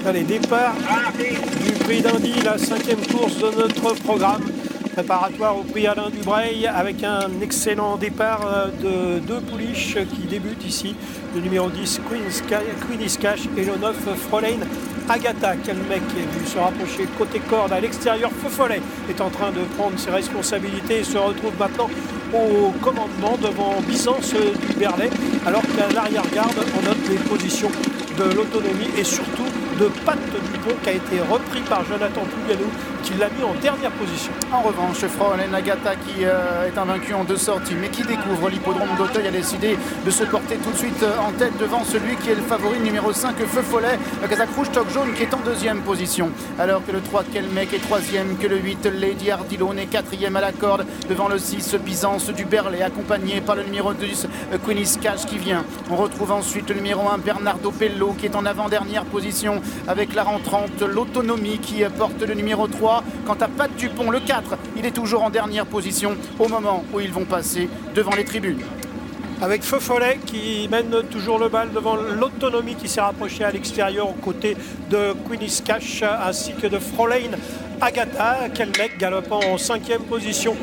Allez, départ du prix d'Indy, la 5e course de notre programme préparatoire au prix Alain Dubreuil avec un excellent départ de deux pouliches qui débutent ici. Le numéro 10 Queen's Cash et le 9 Fraulein Agatha. Quel mec est venu se rapprocher côté corde à l'extérieur. Feu Follet est en train de prendre ses responsabilités et se retrouve maintenant au commandement devant Byzance du Berlay, alors qu'à l'arrière-garde on note les positions de l'autonomie et surtout de Pat Dupont qui a été repris par Jonathan Pouganou qui l'a mis en dernière position. En revanche, Fraulein Agatha qui est invaincu en 2 sorties mais qui découvre l'hippodrome d'Auteuil a décidé de se porter tout de suite en tête devant celui qui est le favori numéro 5 Feu Follet, Casaque Rouge Toc Jaune qui est en 2e position, alors que le 3 Kelmec est 3e, que le 8 Lady Ardilone est 4e à la corde devant le 6 Byzance du Berlay accompagné par le numéro 10 Queen's Cash qui vient. On retrouve ensuite le numéro 1 Bernardo Pello qui est en avant-dernière position avec la rentrante l'autonomie qui porte le numéro 3. Quant à Pat Dupont, le 4, il est toujours en dernière position au moment où ils vont passer devant les tribunes. Avec Feu Follet qui mène toujours le bal devant l'autonomie qui s'est rapprochée à l'extérieur aux côtés de Queen's Cash ainsi que de Fraulein Agatha. Quel mec galopant en 5e position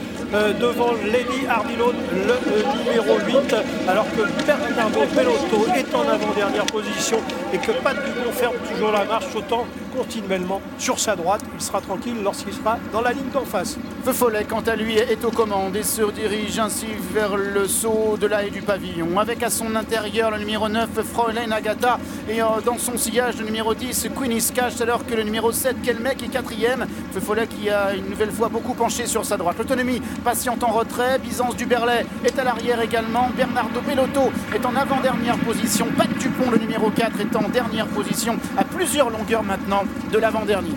devant Lady Ardilone, le numéro 8, alors que Bernardo Bellotto est en avant-dernière position et que Pat Dupont ferme toujours la marche autant continuellement sur sa droite. Il sera tranquille lorsqu'il sera dans la ligne d'en face. Feu Follet, quant à lui, est aux commandes et se dirige ainsi vers le saut de la haie du pavillon. Avec à son intérieur le numéro 9, Fraulein Agatha, et dans son sillage le numéro 10, Queen's Cash, alors que le numéro 7, Kelmec, est 4e. Feu Follet qui a une nouvelle fois beaucoup penché sur sa droite. L'autonomie patiente en retrait. Byzance du Berlay est à l'arrière également. Bernardo Bellotto est en avant-dernière position. Pat Dupont, le numéro 4, est en dernière position à plusieurs longueurs maintenant de l'avant-dernier.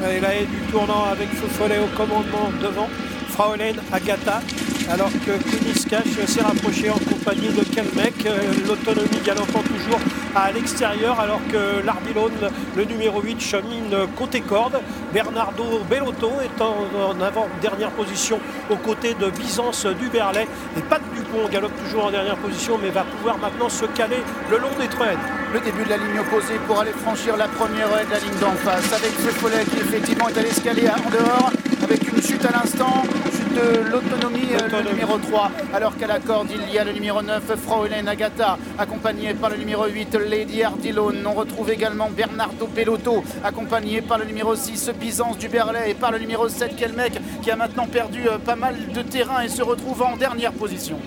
Et la haie du tournant avec Feu Follet au commandement devant Fraulein Agatha, alors que Queen's Cash s'est rapproché en compagnie de Kelmec, l'autonomie galopant toujours à l'extérieur, alors que l'Ardilone, le numéro 8, chemine côté corde. Bernardo Bellotto est en avant-dernière position aux côtés de Byzance du Berlay. Et Pat Dupont galope toujours en dernière position, mais va pouvoir maintenant se caler le long des traînes. Le début de la ligne opposée pour aller franchir la première haie de la ligne d'en face, avec Feu Follet qui effectivement est allé se caler en dehors, avec une chute à l'instant, chute de l'autonomie, le numéro 3, alors qu'à la corde il y a le numéro 9, Fraulein Agatha, accompagné par le numéro 8, Lady Ardilone. On retrouve également Bernardo Bellotto, accompagné par le numéro 6, Byzance du Berlay, et par le numéro 7, Kelmec, qui a maintenant perdu pas mal de terrain et se retrouve en dernière position.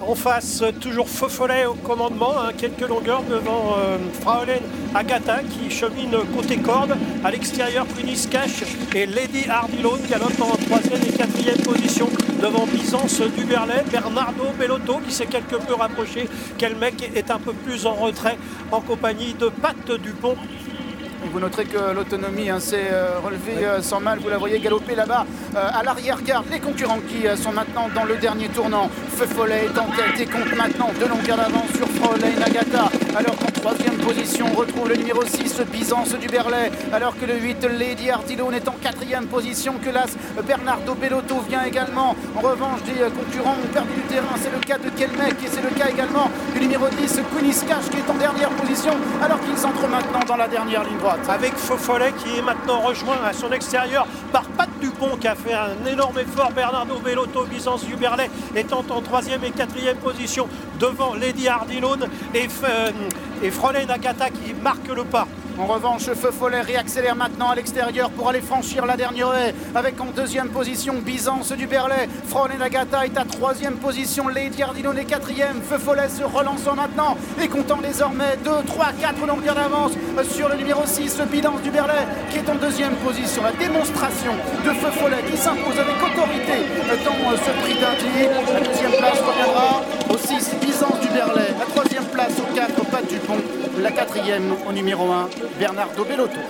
En face, toujours Feu Follet au commandement, quelques longueurs devant Fraulein Agatha qui chemine côté corde. À l'extérieur, Queen's Cash et Lady Ardilone galope en 3e et 4e position devant Byzance du Berlay. Bernardo Bellotto qui s'est quelque peu rapproché. Kelmec est un peu plus en retrait en compagnie de Pat Dupont. Et vous noterez que l'autonomie s'est relevée sans mal. Vous la voyez galoper là-bas à l'arrière-garde. Les concurrents qui sont maintenant dans le dernier tournant. Feu Follet est en tête et compte maintenant 2 longueurs d'avance sur Fraulein Agatha. Alors qu'en 3e position, on retrouve le numéro 6, Byzance du Berlay. Alors que le 8, Lady Ardilone est en 4e position. Que l'As Bernardo Bellotto vient également. En revanche, des concurrents ont perdu du terrain. C'est le cas de Kelmec et c'est le cas également du numéro 10, Queen's Cash, qui est en dernière position. Alors qu'ils entrent maintenant dans la dernière ligne droite. Avec Feu Follet qui est maintenant rejoint à son extérieur par Pat Dupont qui a fait un énorme effort. Bernardo Bellotto, Byzance du Berlay étant en 3e et 4e position devant Lady Ardilone et Fraulein Agatha qui marque le pas. En revanche, Feu Follet réaccélère maintenant à l'extérieur pour aller franchir la dernière haie, avec en 2e position Byzance du Berlay. Fraulein Agatha est à 3e position, Lady Ardilone est 4e. Feu Follet se relançant maintenant et comptant désormais 2, 3, 4 longueurs d'avance sur le numéro 6, Byzance du Berlay, qui est en 2e position. La démonstration de Feu Follet qui s'impose avec autorité dans ce prix d'Indy. La 2e place reviendra au 6, Byzance du Berlay. La 3e place au 4, Pat Dupont. La 4e au numéro 1, Bernardo Bellotto.